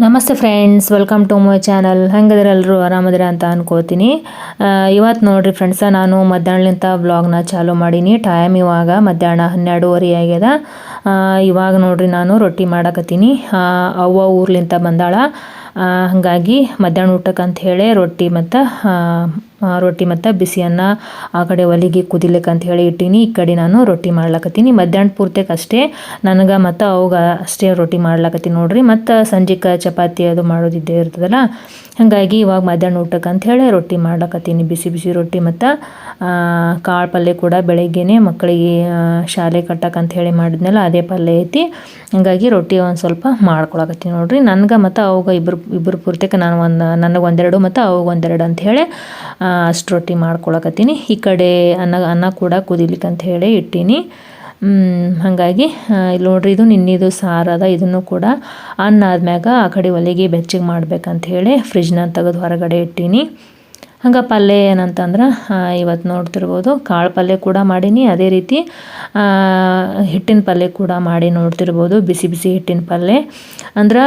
ನಮಸ್ತೆ friends, welcome to my channel. ಹೆಂಗದ್ರೆ ಎಲ್ಲರೂ ಆರಾಮದಿರ ಅಂತ ಅನ್ಕೋತೀನಿ. ಇವತ್ತು ನೋಡಿರಿ ಫ್ರೆಂಡ್ಸ, ನಾನು ಮಧ್ಯಾಹ್ನಲಿಂತ ಬ್ಲಾಗ್ನ ಚಾಲೂ ಮಾಡೀನಿ. ಟೈಮ್ ಇವಾಗ ಮಧ್ಯಾಹ್ನ 12:30 ಆಗ್ಯದ. ಇವಾಗ ನೋಡಿರಿ ನಾನು ರೊಟ್ಟಿ ಮಾಡಕತ್ತೀನಿ. ಅವ್ವ ಊರ್ಲಿಂತ ಬಂದಾಳ, ಹಾಗಾಗಿ ಮಧ್ಯಾಹ್ನ ಊಟಕ್ಕೆ ಅಂತ ಹೇಳಿ ರೊಟ್ಟಿ ಮತ್ತು ಬಿಸಿ ಅನ್ನ ಆ ಕಡೆ ಒಲಿಗೆ ಕುದಿಲಿಕ್ಕೆ ಅಂತ ಹೇಳಿ ಇಟ್ಟೀನಿ. ಈ ಕಡೆ ನಾನು ರೊಟ್ಟಿ ಮಾಡ್ಲಕತ್ತೀನಿ. ಮಧ್ಯಾಹ್ನ ಪೂರ್ತಕ್ಕೆ ಅಷ್ಟೇ ನನಗೆ ಮತ್ತು ಅವಾಗ ಅಷ್ಟೇ ರೊಟ್ಟಿ ಮಾಡ್ಲಕತ್ತೀನಿ ನೋಡ್ರಿ. ಮತ್ತು ಸಂಜೆಗೆ ಚಪಾತಿ ಅದು ಮಾಡೋದಿದ್ದೇ ಇರ್ತದಲ್ಲ, ಹಾಗಾಗಿ ಇವಾಗ ಮಧ್ಯಾಹ್ನ ಊಟಕ್ಕೆ ಅಂತ ಹೇಳಿ ರೊಟ್ಟಿ ಮಾಡ್ಲಕತ್ತೀನಿ. ಬಿಸಿ ಬಿಸಿ ರೊಟ್ಟಿ ಮತ್ತು ಕಾಳು ಪಲ್ಯ ಕೂಡ ಬೆಳಗ್ಗೆನೆ ಮಕ್ಕಳಿಗೆ ಶಾಲೆ ಕಟ್ಟಕ್ಕೆ ಹೇಳಿ ಮಾಡಿದ್ನಲ್ಲ, ಅದೇ ಪಲ್ಯ ಐತಿ. ಹಾಗಾಗಿ ರೊಟ್ಟಿ ಒಂದು ಸ್ವಲ್ಪ ಮಾಡ್ಕೊಳಕತ್ತೀನಿ ನೋಡ್ರಿ. ನನಗೆ ಮತ್ತು ಅವಾಗ ಇಬ್ಬರು ಪೂರ್ತಕ್ಕೆ ನನಗೆ ಒಂದೆರಡು ಮತ್ತು ಅವಾಗ ಒಂದೆರಡು ಅಂಥೇಳಿ ಅಷ್ಟು ರೊಟ್ಟಿ ಮಾಡ್ಕೊಳಕತ್ತೀನಿ. ಈ ಕಡೆ ಅನ್ನ ಕೂಡ ಕುದಿಲಿಕ್ಕೆ ಅಂತ ಹೇಳಿ ಇಟ್ಟೀನಿ. ಹಾಗಾಗಿ ಇಲ್ಲಿ ನೋಡ್ರಿ, ಇದು ನಿನ್ನಿದು ಸಾರದ. ಇದನ್ನು ಕೂಡ ಅನ್ನ ಆದ್ಮ್ಯಾಗ ಆ ಕಡೆ ಒಲೆಗೆ ಬೆಚ್ಚಗೆ ಮಾಡ್ಬೇಕಂತ ಹೇಳಿ ಫ್ರಿಜ್ನ ತೆಗೆದು ಹೊರಗಡೆ ಇಟ್ಟೀನಿ. ಹಂಗೆ ಪಲ್ಯ ಏನಂತಂದ್ರೆ ಇವತ್ತು ನೋಡ್ತಿರ್ಬೋದು, ಕಾಳು ಪಲ್ಯ ಕೂಡ ಮಾಡೀನಿ. ಅದೇ ರೀತಿ ಹಿಟ್ಟಿನ ಪಲ್ಯ ಕೂಡ ಮಾಡಿ ನೋಡ್ತಿರ್ಬೋದು. ಬಿಸಿ ಬಿಸಿ ಹಿಟ್ಟಿನ ಪಲ್ಯ ಅಂದ್ರೆ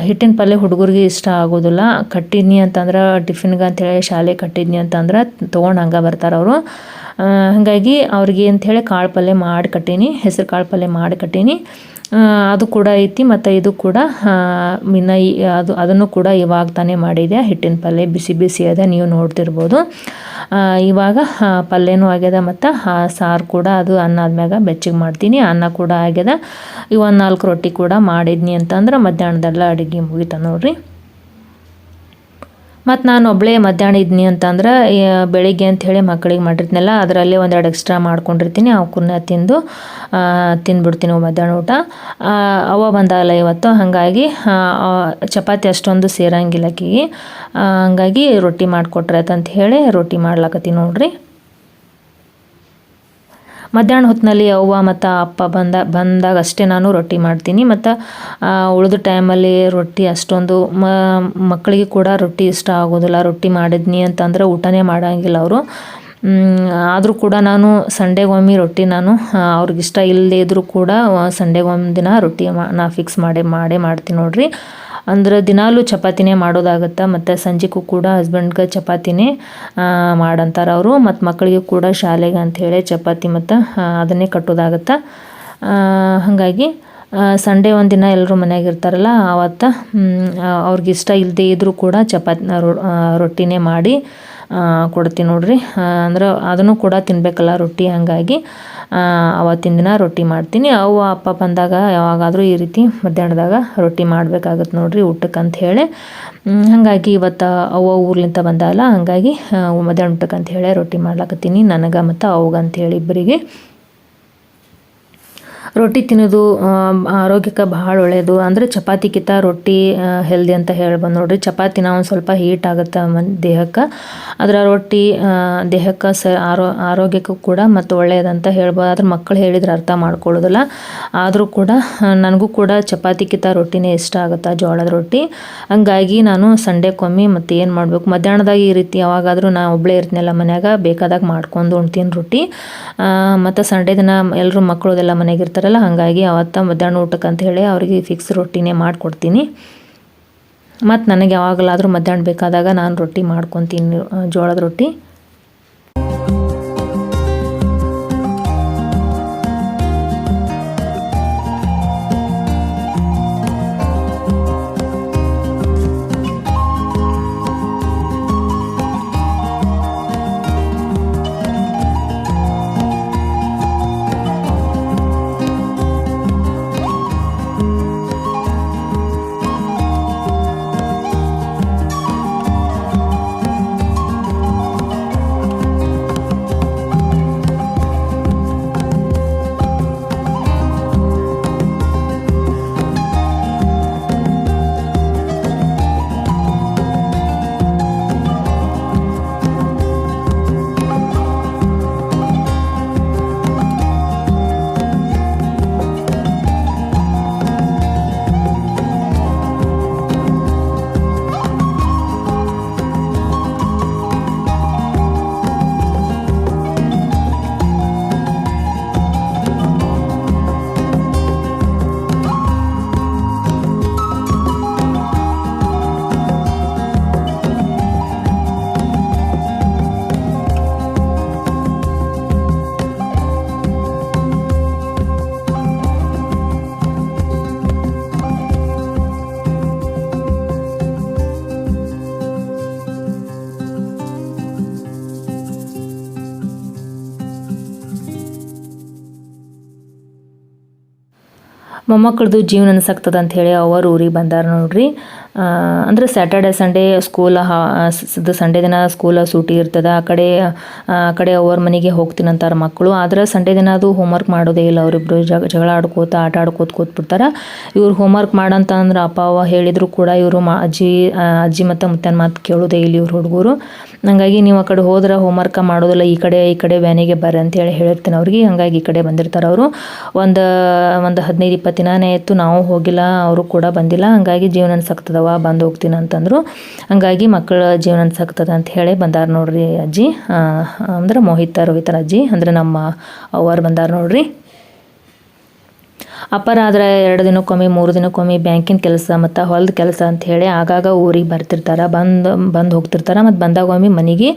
ಹಿಟ್ಟಿನ ಪಲ್ಯ ಹುಡುಗರಿಗೆ ಇಷ್ಟ ಆಗೋದಿಲ್ಲ. ಕಟ್ಟಿದ್ನಿ ಅಂತಂದ್ರೆ ಟಿಫಿನ್ಗೆ ಅಂಥೇಳಿ ಶಾಲೆ ಕಟ್ಟಿದ್ನಿ ಅಂತಂದ್ರೆ ತೊಗೊಂಡು ಹಂಗೆ ಬರ್ತಾರೆ ಅವರು. ಹಾಗಾಗಿ ಅವ್ರಿಗೆ ಅಂಥೇಳಿ ಕಾಳು ಪಲ್ಯ ಮಾಡಿ ಕಟ್ಟೀನಿ, ಹೆಸರು ಕಾಳು ಪಲ್ಯ ಮಾಡಿ ಕಟ್ಟೀನಿ. ಅದು ಕೂಡ ಐತಿ. ಮತ್ತು ಇದು ಕೂಡ ಅದನ್ನು ಕೂಡ ಇವಾಗ ತಾನೇ ಮಾಡಿದೆ. ಹಿಟ್ಟಿನ ಪಲ್ಯ ಬಿಸಿ ಬಿಸಿ ಅದ, ನೀವು ನೋಡ್ತಿರ್ಬೋದು. ಇವಾಗ ಪಲ್ಯನೂ ಆಗ್ಯದ ಮತ್ತು ಸಾರು ಕೂಡ ಅದು ಅನ್ನ ಆದ್ಮ್ಯಾಗ ಬೆಚ್ಚಗೆ ಮಾಡ್ತೀನಿ. ಅನ್ನ ಕೂಡ ಆಗ್ಯದ. ಒಂದು 4 ರೊಟ್ಟಿ ಕೂಡ ಮಾಡಿದ್ನಿ ಅಂತಂದ್ರೆ ಮಧ್ಯಾಹ್ನದೆಲ್ಲ ಅಡುಗೆ ಮುಗಿತ ನೋಡ್ರಿ. ಮತ್ತು ನಾನು ಒಬ್ಬಳೇ ಮಧ್ಯಾಹ್ನ ಇದ್ನಿ ಅಂತಂದ್ರೆ ಬೆಳಿಗ್ಗೆ ಅಂಥೇಳಿ ಮಕ್ಕಳಿಗೆ ಮಾಡಿರ್ತೀನಲ್ಲ, ಅದರಲ್ಲೇ ಒಂದೆರಡು ಎಕ್ಸ್ಟ್ರಾ ಮಾಡ್ಕೊಂಡಿರ್ತೀನಿ. ಅವಕ್ಕನ್ನ ತಿಂದ್ಬಿಡ್ತೀನಿ ಮಧ್ಯಾಹ್ನ ಊಟ. ಅವ್ವ ಬಂದಾಗಲ್ಲ ಇವತ್ತು, ಹಾಗಾಗಿ ಚಪಾತಿ ಅಷ್ಟೊಂದು ಸೇರಂಗಿಲ್ಲ ಆಕಿಗೆ. ಹಾಗಾಗಿ ರೊಟ್ಟಿ ಮಾಡಿಕೊಟ್ರೆ ಅಂತ ಹೇಳಿ ರೊಟ್ಟಿ ಮಾಡ್ಲಕತ್ತೀನಿ ನೋಡ್ರಿ. ಮಧ್ಯಾಹ್ನ ಹೊತ್ತಿನಲ್ಲಿ ಅವ್ವ ಮತ್ತು ಅಪ್ಪ ಬಂದಾಗ ಅಷ್ಟೇ ನಾನು ರೊಟ್ಟಿ ಮಾಡ್ತೀನಿ. ಮತ್ತು ಉಳಿದ ಟೈಮಲ್ಲಿ ರೊಟ್ಟಿ ಅಷ್ಟೊಂದು ಮಕ್ಕಳಿಗೆ ಕೂಡ ರೊಟ್ಟಿ ಇಷ್ಟ ಆಗೋದಿಲ್ಲ. ರೊಟ್ಟಿ ಮಾಡಿದ್ನಿ ಅಂತಂದ್ರೆ ಊಟನೇ ಮಾಡೋಂಗಿಲ್ಲ ಅವರು. ಆದರೂ ಕೂಡ ನಾನು ಸಂಡೇಗೊಮ್ಮೆ ರೊಟ್ಟಿ ನಾನು ಅವ್ರಿಗಿಷ್ಟ ಇಲ್ಲದೇ ಇದ್ದರೂ ಕೂಡ ಸಂಡೇಗೊಮ್ಮೆ ದಿನ ರೊಟ್ಟಿ ನಾ ಫಿಕ್ಸ್ ಮಾಡೇ ಮಾಡ್ತೀನಿ ನೋಡ್ರಿ. ಅಂದ್ರೆ ದಿನಾಲೂ ಚಪಾತಿನೇ ಮಾಡೋದಾಗುತ್ತೆ. ಮತ್ತು ಸಂಜೆಗೂ ಕೂಡ ಹಸ್ಬೆಂಡ್ಗೆ ಚಪಾತಿನೇ ಮಾಡಂತಾರೆ ಅವರು. ಮತ್ತು ಮಕ್ಕಳಿಗೆ ಕೂಡ ಶಾಲೆಗೆ ಅಂಥೇಳಿ ಚಪಾತಿ ಮತ್ತು ಅದನ್ನೇ ಕಟ್ಟೋದಾಗುತ್ತೆ. ಹಾಗಾಗಿ ಸಂಡೇ ಒಂದಿನ ಎಲ್ಲರೂ ಮನೆಯಾಗ ಇರ್ತಾರಲ್ಲ, ಆವತ್ತು ಅವ್ರಿಗಿಷ್ಟ ಇಲ್ಲದೇ ಇದ್ದರೂ ಕೂಡ ರೊಟ್ಟಿನೇ ಮಾಡಿ ಕೊಡ್ತೀನಿ ನೋಡ್ರಿ. ಅಂದ್ರೆ ಅದನ್ನು ಕೂಡ ತಿನ್ನಬೇಕಲ್ಲ ರೊಟ್ಟಿ, ಹಾಗಾಗಿ ಅವತ್ತಿನ ದಿನ ರೊಟ್ಟಿ ಮಾಡ್ತೀನಿ. ಅವ್ವ ಅಪ್ಪ ಬಂದಾಗ ಯಾವಾಗಾದರೂ ಈ ರೀತಿ ಮಧ್ಯಾಹ್ನದಾಗ ರೊಟ್ಟಿ ಮಾಡಬೇಕಾಗತ್ತೆ ನೋಡ್ರಿ ಊಟಕ್ಕೆ ಅಂತ ಹೇಳಿ. ಹಾಗಾಗಿ ಇವತ್ತು ಅವ್ವ ಊರ್ಲಿಂತ ಬಂದಾಗಲ್ಲ, ಹಾಗಾಗಿ ಮಧ್ಯಾಹ್ನ ಊಟಕ್ಕೆ ಅಂತ ಹೇಳಿ ರೊಟ್ಟಿ ಮಾಡ್ಲಕತ್ತೀನಿ, ನನಗೆ ಮತ್ತು ಅವ್ಗೆ ಅಂಥೇಳಿ ಇಬ್ಬರಿಗೆ. ರೊಟ್ಟಿ ತಿನ್ನೋದು ಆರೋಗ್ಯಕ್ಕೆ ಭಾಳ ಒಳ್ಳೆಯದು. ಅಂದರೆ ಚಪಾತಿಗಿಂತ ರೊಟ್ಟಿ ಹೆಲ್ದಿ ಅಂತ ಹೇಳ್ಬೋದು ನೋಡ್ರಿ. ಚಪಾತಿನ ಒಂದು ಸ್ವಲ್ಪ ಹೀಟ್ ಆಗುತ್ತೆ ದೇಹಕ್ಕೆ, ಅದರ ರೊಟ್ಟಿ ದೇಹಕ್ಕೆ ಆರೋಗ್ಯಕ್ಕೂ ಕೂಡ ಮತ್ತು ಒಳ್ಳೆಯದಂತ ಹೇಳ್ಬೋದು. ಆದ್ರೆ ಮಕ್ಕಳು ಹೇಳಿದ್ರೆ ಅರ್ಥ ಮಾಡ್ಕೊಳ್ಳೋದಿಲ್ಲ. ಆದರೂ ಕೂಡ ನನಗೂ ಕೂಡ ಚಪಾತಿಗಿಂತ ರೊಟ್ಟಿನೇ ಇಷ್ಟ ಆಗುತ್ತೆ, ಜೋಳದ ರೊಟ್ಟಿ. ಹಂಗಾಗಿ ನಾನು ಸಂಡೇಕೊಮ್ಮೆ ಮತ್ತು ಏನು ಮಾಡಬೇಕು, ಮಧ್ಯಾಹ್ನದಾಗ ಈ ರೀತಿ ಯಾವಾಗಾದರೂ ನಾನು ಒಬ್ಬಳೇ ಇರ್ತೀನಲ್ಲ ಮನ್ಯಾಗ, ಬೇಕಾದಾಗ ಮಾಡ್ಕೊಂಡು ಉಣ್ತೀನಿ ರೊಟ್ಟಿ. ಮತ್ತು ಸಂಡೇ ದಿನ ಎಲ್ಲರೂ ಮಕ್ಕಳದೆಲ್ಲ ಮನೆಗೆ ಇರ್ತಾರಲ್ಲ, ಹಾಗಾಗಿ ಅವತ್ತು ಮಧ್ಯಾಹ್ನ ಊಟಕ್ಕೆ ಅಂತ ಹೇಳಿ ಅವ್ರಿಗೆ ಫಿಕ್ಸ್ ರೊಟ್ಟಿನೇ ಮಾಡಿಕೊಡ್ತೀನಿ. ಮತ್ತು ನನಗೆ ಯಾವಾಗಲಾದರೂ ಮಧ್ಯಾಹ್ನ ಬೇಕಾದಾಗ ನಾನು ರೊಟ್ಟಿ ಮಾಡ್ಕೊತೀನಿ, ಜೋಳದ ರೊಟ್ಟಿ. ಮೊಮ್ಮಕ್ಕಳದು ಜೀವನ ಅನ್ಸಾಗ್ತದೆ ಅಂಥೇಳಿ ಅವರು ಊರಿಗೆ ಬಂದಾರ ನೋಡ್ರಿ. ಅಂದರೆ ಸ್ಯಾಟರ್ಡೆ ಸಂಡೇ ಸ್ಕೂಲ್ ಸಂಡೇ ದಿನ ಸ್ಕೂಲ್ ಸೂಟಿ ಇರ್ತದೆ. ಆ ಕಡೆ ಅವ್ರ ಮನೆಗೆ ಹೋಗ್ತೀನಂತಾರೆ ಮಕ್ಕಳು. ಆದರೆ ಸಂಡೇ ದಿನ ಅದು ಹೋಮ್ವರ್ಕ್ ಮಾಡೋದೇ ಇಲ್ಲ. ಅವರಿಬ್ಬರು ಜಗಳ ಆಡ್ಕೋತ ಆಟ ಆಡ್ಕೋತ ಕೂತ್ಬಿಡ್ತಾರೆ. ಇವ್ರು ಹೋಮ್ವರ್ಕ್ ಮಾಡಂತ ಅಂದ್ರೆ ಅಪ್ಪ ಅವ್ವ ಹೇಳಿದ್ರು ಕೂಡ ಇವರು ಅಜ್ಜಿ ಮತ್ತು ಮುತ್ತನ ಮಾತು ಕೇಳೋದೇ ಇಲ್ಲ ಇವ್ರು ಹುಡುಗರು. ಹಾಗಾಗಿ ನೀವು ಆ ಕಡೆ ಹೋದ್ರೆ ಹೋಮ್ವರ್ಕ್ ಮಾಡೋದಿಲ್ಲ, ಈ ಕಡೆ ವ್ಯಾನಿಗೆ ಬರ್ರಿ ಅಂತೇಳಿ ಹೇಳಿರ್ತೀನಿ ಅವ್ರಿಗೆ. ಹಾಗಾಗಿ ಈ ಕಡೆ ಬಂದಿರ್ತಾರೆ ಅವರು. ಒಂದು 15-20 ದಿನಾನೇ ಆಯಿತು ನಾವು ಹೋಗಿಲ್ಲ, ಅವರು ಕೂಡ ಬಂದಿಲ್ಲ. ಹಾಗಾಗಿ ಜೀವನ ಅನ್ಸಾಗ್ತದವ ಬಂದು ಹೋಗ್ತೀನಿ ಅಂತಂದರು. ಹಾಗಾಗಿ ಮಕ್ಕಳ ಜೀವನ ಅನ್ಸಾಗ್ತದ ಅಂತ ಹೇಳಿ ಬಂದಾರ ನೋಡ್ರಿ ಅಜ್ಜಿ. ಅಂದ್ರೆ ರೋಹಿತರ ಅಜ್ಜಿ ಅಂದರೆ ನಮ್ಮ ಅವ್ವರು ಬಂದಾರ ನೋಡ್ರಿ. ಅಪ್ಪರ ಆದರೆ 2 ದಿನಕ್ಕೊಮ್ಮೆ 3 ದಿನಕ್ಕೊಮ್ಮೆ ಬ್ಯಾಂಕಿನ ಕೆಲಸ ಮತ್ತು ಹೊಲದ ಕೆಲಸ ಅಂಥೇಳಿ ಆಗಾಗ ಊರಿಗೆ ಬರ್ತಿರ್ತಾರೆ. ಬಂದು ಹೋಗ್ತಿರ್ತಾರೆ. ಮತ್ತು ಬಂದಾಗ ಒಮ್ಮೆ ಮನೆಗೆ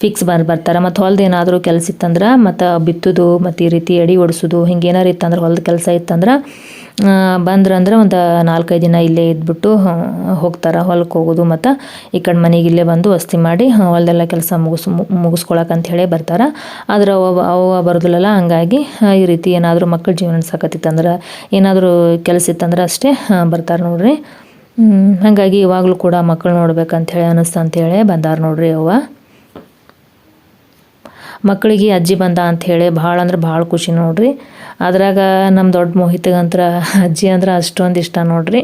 ಫಿಕ್ಸ್ ಬರ್ತಾರೆ. ಮತ್ತು ಹೊಲದ ಏನಾದರೂ ಕೆಲಸ ಇತ್ತಂದ್ರೆ ಮತ್ತು ಬಿತ್ತೋದು ಮತ್ತು ಈ ರೀತಿ ಎಡೆ ಒಡಿಸೋದು ಹಿಂಗೆ ಏನಾರು ಇತ್ತಂದ್ರೆ ಹೊಲದ ಕೆಲಸ ಇತ್ತಂದ್ರೆ ಬಂದ್ರಂದ್ರೆ ಒಂದು 4-5 ದಿನ ಇಲ್ಲೇ ಇದ್ಬಿಟ್ಟು ಹೋಗ್ತಾರೆ ಹೊಲಕ್ಕೆ ಹೋಗೋದು. ಮತ್ತು ಈ ಕಡೆ ಮನೆಗೆ ಇಲ್ಲೇ ಬಂದು ವಸ್ತಿ ಮಾಡಿ ಹೊಲದೆಲ್ಲ ಕೆಲಸ ಮುಗಿಸ್ಕೊಳಕ್ಕೆ ಹೇಳಿ ಬರ್ತಾರೆ. ಆದ್ರೆ ಅವ ಬರೋದಿಲ್ಲಲ್ಲ. ಹಂಗಾಗಿ ಈ ರೀತಿ ಏನಾದರೂ ಮಕ್ಕಳ ಜೀವನ ಸಾಕತ್ತಿತ್ತಂದ್ರೆ ಏನಾದರೂ ಕೆಲಸ ಇತ್ತಂದ್ರೆ ಅಷ್ಟೇ ಬರ್ತಾರೆ ನೋಡ್ರಿ. ಹಾಗಾಗಿ ಇವಾಗಲೂ ಕೂಡ ಮಕ್ಕಳು ನೋಡ್ಬೇಕಂಥೇಳಿ ಅನ್ನಿಸ್ತು ಅಂಥೇಳಿ ಬಂದಾರ ನೋಡ್ರಿ ಅವ್ವ. ಮಕ್ಕಳಿಗೆ ಅಜ್ಜಿ ಬಂದ ಅಂಥೇಳಿ ಭಾಳ ಅಂದ್ರೆ ಭಾಳ ಖುಷಿ ನೋಡ್ರಿ. ಅದ್ರಾಗ ನಮ್ಮ ದೊಡ್ಡ ಮೋಹಿತಗಂತ್ರ ಅಜ್ಜಿ ಅಂದ್ರೆ ಅಷ್ಟೊಂದು ಇಷ್ಟ ನೋಡ್ರಿ.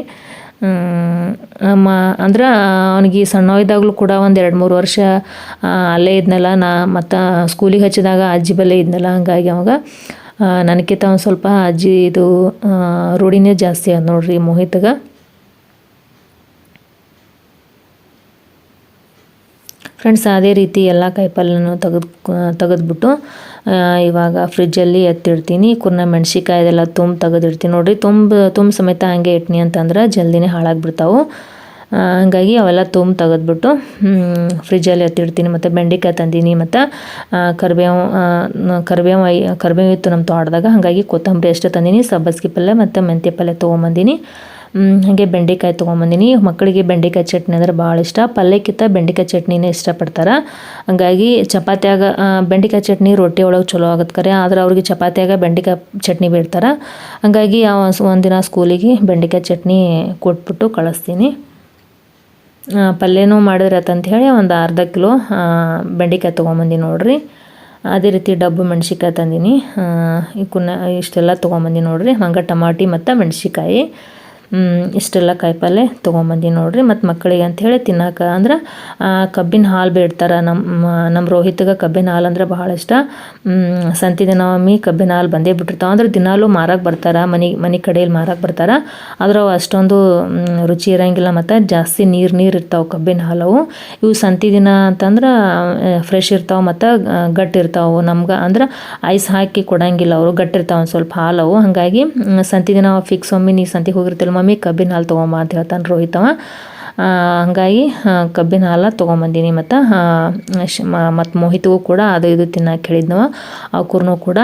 ಅಂದ್ರೆ ಅವನಿಗೆ ಸಣ್ಣವಿದ್ದಾಗಲೂ ಕೂಡ ಒಂದು 2-3 ವರ್ಷ ಅಲ್ಲೇ ಇದ್ನಲ್ಲ. ಮತ್ತು ಸ್ಕೂಲಿಗೆ ಹಚ್ಚಿದಾಗ ಅಜ್ಜಿ ಬಲ್ಲೇ ಇದ್ನಲ್ಲ. ಹಂಗಾಗಿ ಅವಾಗ ನನಗಿಂತ ಒಂದು ಸ್ವಲ್ಪ ಅಜ್ಜಿದು ರೂಢಿನೇ ಜಾಸ್ತಿ ಅದು ನೋಡ್ರಿ ಮೋಹಿತ್ಗೆ. ಫ್ರೆಂಡ್ಸ್, ಅದೇ ರೀತಿ ಎಲ್ಲ ಕಾಯಿಪಲ್ಯನೂ ತೆಗೆದ್ಬಿಟ್ಟು ಇವಾಗ ಫ್ರಿಜ್ಜಲ್ಲಿ ಎತ್ತಿಡ್ತೀನಿ. ಕುರ್ನ ಮೆಣ್ಸಿಕಾಯಿ ಇದೆಲ್ಲ ತೆಗೆದಿಡ್ತೀನಿ ನೋಡಿರಿ. ತುಂಬ ಸಮೇತ ಹಂಗೆ ಇಟ್ನಿ ಅಂತಂದ್ರೆ ಜಲ್ದಿನೇ ಹಾಳಾಗಿಬಿಡ್ತಾವೆ. ಹಾಗಾಗಿ ಅವೆಲ್ಲ ತೆಗೆದ್ಬಿಟ್ಟು ಫ್ರಿಜ್ಜಲ್ಲಿ ಎತ್ತಿಡ್ತೀನಿ. ಮತ್ತು ಬೆಂಡೆಕಾಯಿ ತಂದೀನಿ. ಮತ್ತು ಕರಿಬೇವು ಇತ್ತು ನಮ್ಮ ತೋಟದಾಗ. ಹಾಗಾಗಿ ಕೊತ್ತಂಬರಿ ಅಷ್ಟೇ ತಂದೀನಿ. ಸಬ್ಬಸ್ಗೆ ಪಲ್ಯ ಮತ್ತು ಮೆಂತ್ಯ ಪಲ್ಯ ತೊಗೊಂಬಂದೀನಿ. ಹಾಗೆ ಬೆಂಡೆಕಾಯಿ ತೊಗೊಂಬಂದೀನಿ. ಮಕ್ಕಳಿಗೆ ಬೆಂಡೆಕಾಯಿ ಚಟ್ನಿ ಅಂದರೆ ಭಾಳ ಇಷ್ಟ. ಪಲ್ಯಕ್ಕಿಂತ ಬೆಂಡೆಕಾಯಿ ಚಟ್ನಿನೇ ಇಷ್ಟಪಡ್ತಾರೆ. ಹಾಗಾಗಿ ಚಪಾತಿಯಾಗ ಬೆಂಡೆಕಾಯಿ ಚಟ್ನಿ ರೊಟ್ಟಿ ಒಳಗೆ ಚಲೋ ಆಗತ್ತೆ ಕರೆ. ಆದ್ರೆ ಅವ್ರಿಗೆ ಚಪಾತಿಯಾಗ ಬೆಂಡೆಕಾಯಿ ಚಟ್ನಿ ಬೇಡ್ತಾರೆ. ಹಾಗಾಗಿ ಒಂದಿನ ಸ್ಕೂಲಿಗೆ ಬೆಂಡೆಕಾಯಿ ಚಟ್ನಿ ಕೊಟ್ಬಿಟ್ಟು ಕಳಿಸ್ತೀನಿ. ಪಲ್ಯನೂ ಮಾಡಿದ್ರೆ ಅಂತ ಹೇಳಿ ಒಂದು ಅರ್ಧ ಕಿಲೋ ಬೆಂಡೆಕಾಯಿ ತೊಗೊಂಬಂದಿನಿ ನೋಡ್ರಿ. ಅದೇ ರೀತಿ ಡಬ್ಬು ಮೆಣ್ಸಿಕಾಯಿ ತಂದೀನಿ. ಇಷ್ಟೆಲ್ಲ ತೊಗೊಂಬಂದಿನಿ ನೋಡ್ರಿ. ಹಂಗೆ ಟಮಾಟಿ ಮತ್ತು ಮೆಣ್ಸಿಕಾಯಿ ಇಷ್ಟೆಲ್ಲ ಕಾಯಿಪಲ್ಯ ತೊಗೊಂಬಂದಿನಿ ನೋಡ್ರಿ. ಮತ್ತು ಮಕ್ಕಳಿಗೆ ಅಂಥೇಳಿ ತಿನ್ನೋಕೆ ಅಂದ್ರೆ ಕಬ್ಬಿನ ಹಾಲು ಬೇಡ್ತಾರೆ. ನಮ್ಮ ರೋಹಿತ್ಗೆ ಕಬ್ಬಿನ ಹಾಲು ಅಂದರೆ ಭಾಳ ಇಷ್ಟ. ಸಂತಿ ದಿನ ಒಮ್ಮೆ ಕಬ್ಬಿನ ಹಾಲು ಬಂದೇ ಬಿಟ್ಟಿರ್ತಾವೆ. ಅಂದ್ರೆ ದಿನಾಲೂ ಮಾರಕ್ಕೆ ಬರ್ತಾರೆ. ಮನೆ ಕಡೆಯಲ್ಲಿ ಮಾರಕ್ಕೆ ಬರ್ತಾರೆ. ಆದ್ರೆ ಅವು ಅಷ್ಟೊಂದು ರುಚಿ ಇರೋಂಗಿಲ್ಲ. ಮತ್ತು ಜಾಸ್ತಿ ನೀರು ಇರ್ತಾವೆ ಕಬ್ಬಿನ ಹಾಲವು. ಇವು ಸಂತಿ ದಿನ ಅಂತಂದ್ರೆ ಫ್ರೆಶ್ ಇರ್ತಾವೆ ಮತ್ತು ಗಟ್ಟಿರ್ತಾವೆ. ನಮ್ಗೆ ಅಂದ್ರೆ ಐಸ್ ಹಾಕಿ ಕೊಡೋಂಗಿಲ್ಲ ಅವರು. ಗಟ್ಟಿರ್ತಾವೆ ಒಂದು ಸ್ವಲ್ಪ ಹಾಲವು. ಹಾಗಾಗಿ ಸಂತಿ ದಿನ ಫಿಕ್ಸ್ ಒಮ್ಮೆ ನೀ ಸಂತಿಗೆ ಹೋಗಿರ್ತಿಲ್ಲ ಮಮ್ಮಿ ಕಬ್ಬಿನ ಹಾಲು ತೊಗೊಂಬ ಅಂತ ಹೇಳ್ತಾನೆ ರೋಹಿತವ. ಹಾಗಾಗಿ ಕಬ್ಬಿನ ಹಾಲು ತೊಗೊಂಬಂದೀನಿ. ಮತ್ತು ಮೋಹಿತ್ಗೂ ಕೂಡ ಅದು ಇದು ತಿನ್ನಕ್ಕೆ ಹೇಳಿದ್ನವ. ಅವಕ್ಕೂ ಕೂಡ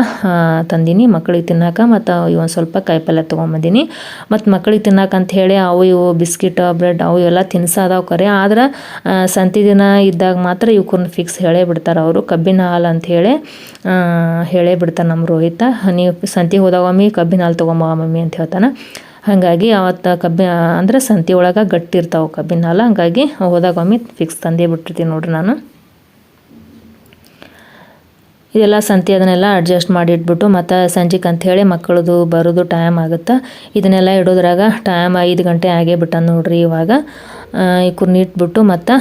ತಂದೀನಿ ಮಕ್ಕಳಿಗೆ ತಿನ್ನೋಕೆ. ಮತ್ತು ಇವೊಂದು ಸ್ವಲ್ಪ ಕಾಯಿಪಲ್ಯ ತೊಗೊಂಬಂದೀನಿ. ಮತ್ತು ಮಕ್ಕಳಿಗೆ ತಿನ್ನೋಕೆ ಅಂತ ಹೇಳಿ ಇವು ಬಿಸ್ಕಿಟ್ ಬ್ರೆಡ್ ಅವು ಎಲ್ಲ ತಿನ್ಸೋದಾವು ಕರೆ. ಆದ್ರೆ ಸಂತಿ ದಿನ ಇದ್ದಾಗ ಮಾತ್ರ ಇವಕ್ಕೂನು ಫಿಕ್ಸ್ ಹೇಳೇ ಬಿಡ್ತಾರೆ ಅವರು. ಕಬ್ಬಿನ ಹಾಲು ಅಂಥೇಳಿ ಹೇಳೇ ಬಿಡ್ತಾರೆ ನಮ್ಮ ರೋಹಿತ. ನೀವು ಸಂತಿಗೆ ಹೋದಾಗ ಮಮ್ಮಿ ಕಬ್ಬಿನ ಹಾಲು ತೊಗೊಂಬ ಮಮ್ಮಿ ಅಂತ ಹೇಳ್ತಾನೆ. ಹಾಗಾಗಿ ಅವತ್ತು ಅಂದ್ರೆ ಸಂತಿ ಒಳಗೆ ಗಟ್ಟಿ ಇರ್ತಾವೆ ಕಬ್ಬಿನ ಹಾಲು. ಹಾಗಾಗಿ ಹೋದಾಗ ಒಮ್ಮೆ ಫಿಕ್ಸ್ ತಂದೇ ಬಿಟ್ಟಿರ್ತೀನಿ ನೋಡ್ರಿ ನಾನು. ಇದೆಲ್ಲ ಸಂತಿ ಅದನ್ನೆಲ್ಲ ಅಡ್ಜಸ್ಟ್ ಮಾಡಿ ಇಟ್ಬಿಟ್ಟು ಮತ್ತು ಸಂಜೆಗೆ ಅಂಥೇಳಿ ಮಕ್ಕಳದು ಬರೋದು ಟೈಮ್ ಆಗುತ್ತೆ. ಇದನ್ನೆಲ್ಲ ಇಡೋದ್ರಾಗ ಟೈಮ್ 5 ಗಂಟೆ ಆಗೇ ಬಿಟ್ಟ ನೋಡ್ರಿ. ಇವಾಗ ಇವ್ರನ್ನ ಇಟ್ಬಿಟ್ಟು ಮತ್ತು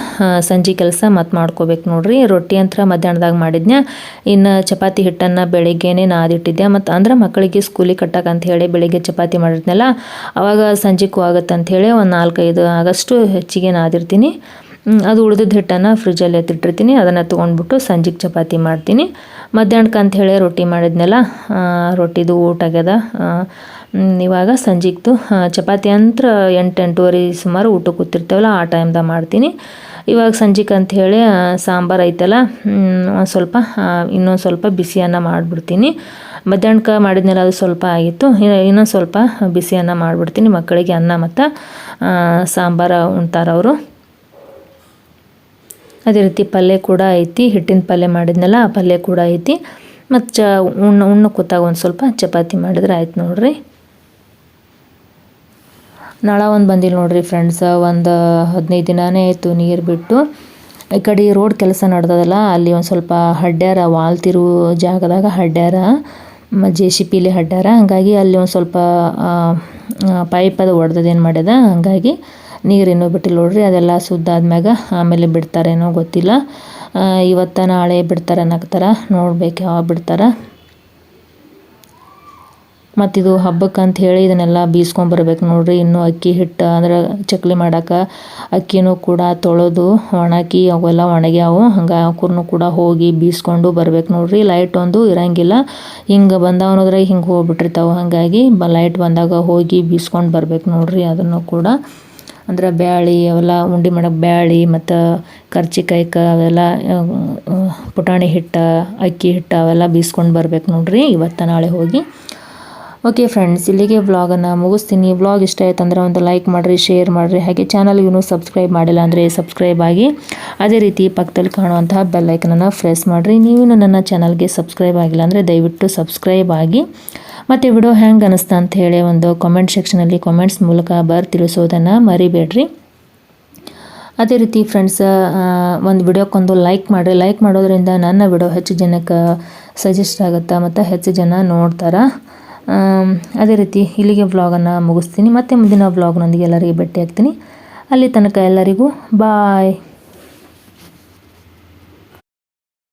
ಸಂಜೆ ಕೆಲಸ ಮತ್ತು ಮಾಡ್ಕೋಬೇಕು ನೋಡ್ರಿ. ರೊಟ್ಟಿ ಅಂತ ಮಧ್ಯಾಹ್ನದಾಗ ಮಾಡಿದ್ನೆ. ಇನ್ನು ಚಪಾತಿ ಹಿಟ್ಟನ್ನು ಬೆಳಿಗ್ಗೆನೇ ನಾದಿಟ್ಟಿದ್ದೆ. ಮತ್ತು ಅಂದ್ರೆ ಮಕ್ಕಳಿಗೆ ಸ್ಕೂಲಿಗೆ ಕಟ್ಟಕ್ಕೆ ಅಂಥೇಳಿ ಬೆಳಿಗ್ಗೆ ಚಪಾತಿ ಮಾಡಿದ್ನಲ್ಲ, ಅವಾಗ ಸಂಜೆಗೂ ಆಗುತ್ತೆ ಅಂಥೇಳಿ ಒಂದು 4-5 ಆಗಷ್ಟು ಹೆಚ್ಚಿಗೆ ನಾದಿರ್ತೀನಿ. ಅದು ಉಳಿದಿದ್ದ ಹಿಟ್ಟನ್ನು ಫ್ರಿಜ್ಜಲ್ಲಿ ಎತ್ತಿಟ್ಟಿರ್ತೀನಿ. ಅದನ್ನು ತೊಗೊಂಡ್ಬಿಟ್ಟು ಸಂಜೆಗೆ ಚಪಾತಿ ಮಾಡ್ತೀನಿ. ಮಧ್ಯಾಹ್ನಕ್ಕೆ ಅಂಥೇಳಿ ರೊಟ್ಟಿ ಮಾಡಿದ್ನೆಲ್ಲ, ರೊಟ್ಟಿದು ಊಟ ಆಗ್ಯದ. ಇವಾಗ ಸಂಜೆಗ್ದು ಚಪಾತಿ ಅಂತ 8-8:30 ಸುಮಾರು ಊಟಕ್ಕೆ ಕೂತಿರ್ತೇವಲ್ಲ ಆ ಟೈಮ್ದಾಗ ಮಾಡ್ತೀನಿ. ಇವಾಗ ಸಂಜೆಗೆ ಅಂಥೇಳಿ ಸಾಂಬಾರು ಐತಲ್ಲ, ಇನ್ನೊಂದು ಸ್ವಲ್ಪ ಬಿಸಿ ಅನ್ನ ಮಾಡಿಬಿಡ್ತೀನಿ. ಮಧ್ಯಾಹ್ನಕ್ಕೆ ಮಾಡಿದ್ನೆಲ್ಲ ಅದು ಸ್ವಲ್ಪ ಆಗಿತ್ತು. ಇನ್ನೊಂದು ಸ್ವಲ್ಪ ಬಿಸಿ ಅನ್ನ ಮಾಡಿಬಿಡ್ತೀನಿ. ಮಕ್ಕಳಿಗೆ ಅನ್ನ ಮತ್ತು ಸಾಂಬಾರು ಉಣ್ತಾರೆ. ಅದೇ ರೀತಿ ಪಲ್ಯ ಕೂಡ ಐತಿ. ಹಿಟ್ಟಿನ ಪಲ್ಯ ಮಾಡಿದ್ನಲ್ಲ ಆ ಪಲ್ಯ ಕೂಡ ಐತಿ. ಮತ್ತು ಉಣ್ಣು ಕೂತಾಗ ಒಂದು ಸ್ವಲ್ಪ ಚಪಾತಿ ಮಾಡಿದ್ರೆ ಆಯ್ತು ನೋಡ್ರಿ. ನಾಳ ಒಂದು ಬಂದಿಲ್ಲ ನೋಡ್ರಿ ಫ್ರೆಂಡ್ಸ್, ಒಂದು 15 ದಿನನೇ ಆಯಿತು ನೀರು ಬಿಟ್ಟು. ಈ ಕಡೆ ರೋಡ್ ಕೆಲಸ ನಡೆದದಲ್ಲ, ಅಲ್ಲಿ ಒಂದು ಸ್ವಲ್ಪ ಹಡ್ಡ್ಯಾರ, ವಾಲ್ತಿರು ಜಾಗದಾಗ ಹಡ್ಡ್ಯಾರ, JCPಲಿ ಹಡ್ಡ್ಯಾರ. ಹಾಗಾಗಿ ಅಲ್ಲಿ ಒಂದು ಸ್ವಲ್ಪ ಪೈಪ್ ಅದು ಒಡೆದದೇನು ಮಾಡ್ಯದ, ಹಾಗಾಗಿ ನೀರೇನೋ ಬಿಟ್ಟಿಲ್ಲ ನೋಡ್ರಿ. ಅದೆಲ್ಲ ಸುದ್ದ ಆದ್ಮ್ಯಾಗ ಆಮೇಲೆ ಬಿಡ್ತಾರೇನೋ ಗೊತ್ತಿಲ್ಲ. ಇವತ್ತು ನಾಳೆ ಬಿಡ್ತಾರೆ ಅನ್ನಕ್ತಾರ, ನೋಡ್ಬೇಕು ಯಾವಾಗ ಬಿಡ್ತಾರೆ. ಮತ್ತಿದು ಹಬ್ಬಕ್ಕೆ ಅಂತ ಹೇಳಿ ಇದನ್ನೆಲ್ಲ ಬೀಸ್ಕೊಂಬರ್ಬೇಕು ನೋಡ್ರಿ. ಇನ್ನು ಅಕ್ಕಿ ಹಿಟ್ಟು ಅಂದ್ರೆ ಚಕ್ಲಿ ಮಾಡೋಕೆ ಅಕ್ಕಿನೂ ಕೂಡ ತೊಳೆದು ಒಣಗಿ ಅವೆಲ್ಲ ಒಣಗ್ಯಾವು. ಹಂಗೆ ಅವಕ್ಕೂ ಕೂಡ ಹೋಗಿ ಬೀಸ್ಕೊಂಡು ಬರ್ಬೇಕು ನೋಡ್ರಿ. ಲೈಟ್ ಒಂದು ಇರಂಗಿಲ್ಲ, ಹಿಂಗೆ ಬಂದವನೋದ್ರೆ ಹಿಂಗೆ ಹೋಗ್ಬಿಟ್ಟಿರ್ತಾವೆ. ಹಾಗಾಗಿ ಲೈಟ್ ಬಂದಾಗ ಹೋಗಿ ಬೀಸ್ಕೊಂಡು ಬರ್ಬೇಕು ನೋಡ್ರಿ. ಅದನ್ನು ಕೂಡ ಅಂದ್ರೆ ಬ್ಯಾಳಿ ಅವೆಲ್ಲ ಉಂಡೆ ಮಾಡೋಕೆ ಬ್ಯಾಳಿ ಮತ್ತು ಕರ್ಚಿಕಾಯ್ಕ ಅವೆಲ್ಲ ಪುಟಾಣಿ ಹಿಟ್ಟು, ಅಕ್ಕಿ ಹಿಟ್ಟು ಅವೆಲ್ಲ ಬೀಸ್ಕೊಂಡು ಬರ್ಬೇಕು ನೋಡ್ರಿ ಇವತ್ತು ನಾಳೆ ಹೋಗಿ. ಓಕೆ ಫ್ರೆಂಡ್ಸ್, ಇಲ್ಲಿಗೆ ವ್ಲಾಗನ್ನು ಮುಗಿಸ್ತೀನಿ. ವ್ಲಾಗ್ ಇಷ್ಟ ಆಯ್ತು ಅಂದ್ರೆ ಒಂದು ಲೈಕ್ ಮಾಡಿರಿ, ಶೇರ್ ಮಾಡಿರಿ. ಹಾಗೆ ಚಾನಲ್ಗೂ ಸಬ್ಸ್ಕ್ರೈಬ್ ಮಾಡಿಲ್ಲ ಅಂದರೆ ಸಬ್ಸ್ಕ್ರೈಬ್ ಆಗಿ, ಅದೇ ರೀತಿ ಪಕ್ಕದಲ್ಲಿ ಕಾಣುವಂತಹ ಬೆಲ್ಲೈಕನನ್ನು ಪ್ರೆಸ್ ಮಾಡಿರಿ. ನೀವೂ ನನ್ನ ಚಾನಲ್ಗೆ ಸಬ್ಸ್ಕ್ರೈಬ್ ಆಗಿಲ್ಲ ಅಂದರೆ ದಯವಿಟ್ಟು ಸಬ್ಸ್ಕ್ರೈಬ್ ಆಗಿ. ಮತ್ತು ವಿಡಿಯೋ ಹೆಂಗೆ ಅನ್ನಿಸ್ತಾ ಅಂತ ಹೇಳಿ ಒಂದು ಕಾಮೆಂಟ್ ಸೆಕ್ಷನಲ್ಲಿ ಕಾಮೆಂಟ್ಸ್ ಮೂಲಕ ತಿಳಿಸೋದನ್ನು ಮರಿಬೇಡ್ರಿ. ಅದೇ ರೀತಿ ಫ್ರೆಂಡ್ಸ್, ಒಂದು ವಿಡಿಯೋಕ್ಕೊಂದು ಲೈಕ್ ಮಾಡಿರಿ. ಲೈಕ್ ಮಾಡೋದ್ರಿಂದ ನನ್ನ ವಿಡಿಯೋ ಹೆಚ್ಚು ಜನಕ್ಕೆ ಸಜೆಸ್ಟ್ ಆಗುತ್ತೆ ಮತ್ತು ಹೆಚ್ಚು ಜನ ನೋಡ್ತಾರೆ. ಅದೇ ರೀತಿ ಇಲ್ಲಿಗೆ ವ್ಲಾಗನ್ನು ಮುಗಿಸ್ತೀನಿ. ಮತ್ತೆ ಮುಂದಿನ ವ್ಲಾಗ್ನೊಂದಿಗೆ ಎಲ್ಲರಿಗೆ ಭೇಟಿ ಆಗ್ತೀನಿ. ಅಲ್ಲಿ ತನಕ ಎಲ್ಲರಿಗೂ ಬಾಯ್.